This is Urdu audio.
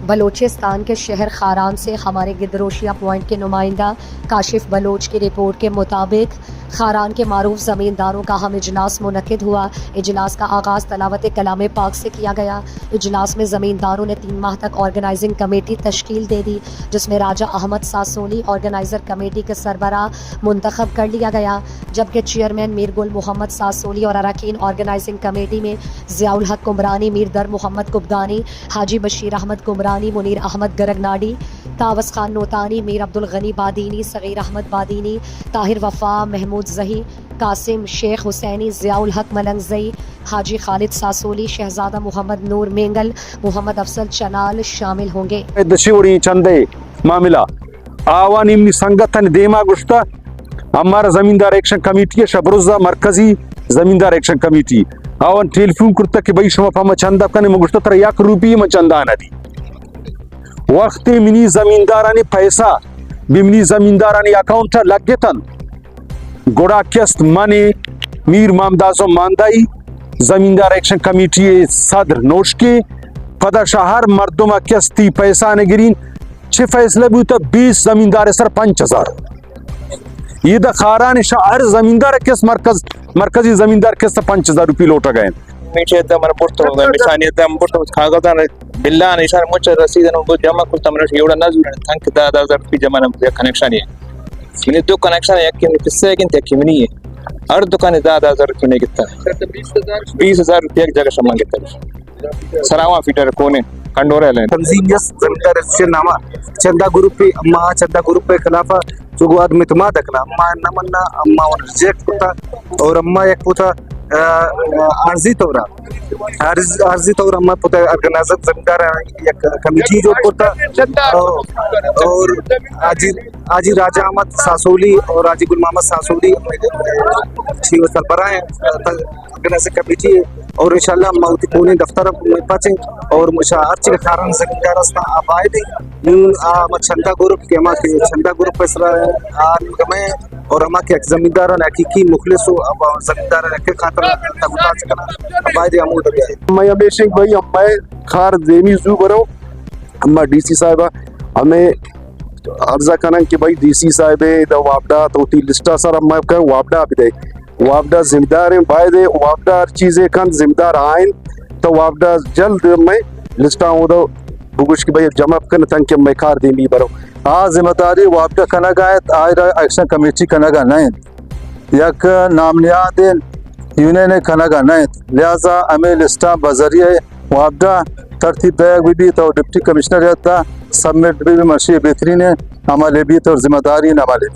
بلوچستان کے شہر خاران سے ہمارے گدروشیا پوائنٹ کے نمائندہ کاشف بلوچ کی رپورٹ کے مطابق خاران کے معروف زمینداروں کا اہم اجلاس منعقد ہوا۔ اجلاس کا آغاز تلاوت کلام پاک سے کیا گیا۔ اجلاس میں زمینداروں نے 3 ماہ تک آرگنائزنگ کمیٹی تشکیل دے دی، جس میں راجہ احمد ساسولی آرگنائزر کمیٹی کے سربراہ منتخب کر لیا گیا، جبکہ چیئرمین میر گل محمد ساسولی اور اراکین آرگنائزنگ کمیٹی میں ضیاء الحق کمرانی، میر در محمد کبدانی، حاجی بشیر احمد کمرانی، منیر احمد گرگناڈی، تاوس خان نوتانی، میر عبدالغنی بادینی، صغیر احمد بادینی، طاہر وفا، محمود زہی، قاسم شیخ حسینی، ضیاء الحق ملنگزئی، حاجی خالد ساسولی، شہزادہ محمد نور مینگل، محمد افضل چنال شامل ہوں گے۔ دشوری چندے معاملہ آوان امنی سنگتن دیما گشتا ہمارا زمیندار ایکشن کمیٹی شبرزہ مرکزی زمیندار ایکشن کمیٹی آوان ٹیلیفون کرتا کہ بھائی شما پاما چندہ کنے مگشتا تر 1 روپی ما چندہ نہ دی وقت منی زمیندارانی پیسہ بمنی زمیندارانی اکاؤنٹ لگتن گوڑا کست منی میر مامدازو ماندائی زمیندار ایکشن کمیٹی صدر نوشکی پدا شہر مردم کستی پیسہ نگرین چھ فیصلہ بھی تا 20 زمیندار سر 5000 یہ دا خاران شہر زمیندار کس مرکزی زمیندار کس 5000 روپی لوٹا گئے میچے دا من پورتو نشانی دا پورتو کاغذ بالله نشان مچ رسید نو جمع کرتا من یوڑا نازل تھنک دا 1000 روپی جمع نہ کنیکشن ہے یہ دو کنیکشن ہے کہ کسے کہ تکمنی ہے ہر دکان دا 1000 روپی نہیں کتا 20000 روپے ایک جگہ شما کتا سراوا فیٹر کونے کنڈورے لیں تنظیم یس زمیندار سے نامہ چندہ گروپ پہ اما چندہ گروپ پہ خلافہ جو گواد میں تما دکنا اما نمنا اما ریجیکٹ پتا اور اما ایک پوتا عرضی طورا عرضی طور اما پوتا ارگنائزر زمیندار ایک کمیٹی جو پوتا اور آجی راجہ احمد ساسولی اور آجی گل محمد ساسولی چھ سربراہ ہیں ارگنائزر کمیٹی اور انشاءاللہ موتی پونے دفتر میں پچے اور مشاہر چکے خارن زمیندار اسنا آبائی دی آما چندہ گروپ کے اما کے چندہ گروپ پر آنگمیں اور اما کے زمینداران حقیقی مخلص و زمینداران حقیقی خاطر تبتا چکنا آبائی دی عمود بھی آئے میں ہمیشہ بھائی ہمیں خار دیمی زو برو اما ڈی سی صاحبہ ہمیں عرضہ کرنا کہ بھائی ڈی سی صاحبے دا وابڈا توتی لسٹا سر اما کہ وابڈا بھی دے وابڈا زمیندار ہیں بائی دے وابڈا ہر چیزیں کن زمیندار آئین تو وابڈا جلد میں لسٹا ہوں دو بگوش کی بھائی جمع کرنا تنکہ میں کار دیمی برو ذمہ داری وابڈا کنگا ہے آئرہ ایکشن کمیٹی کنگا نہیں یک نامنیات یونین کنگا نہیں لہذا ہمیں لسٹا بذریعہ وابڈا ترتیب بیگ بھی تو ڈپٹی کمشنر رہتا سبمٹ بھی منشی بہترین ہے ہمارے بھی تو ذمہ داری ہمارے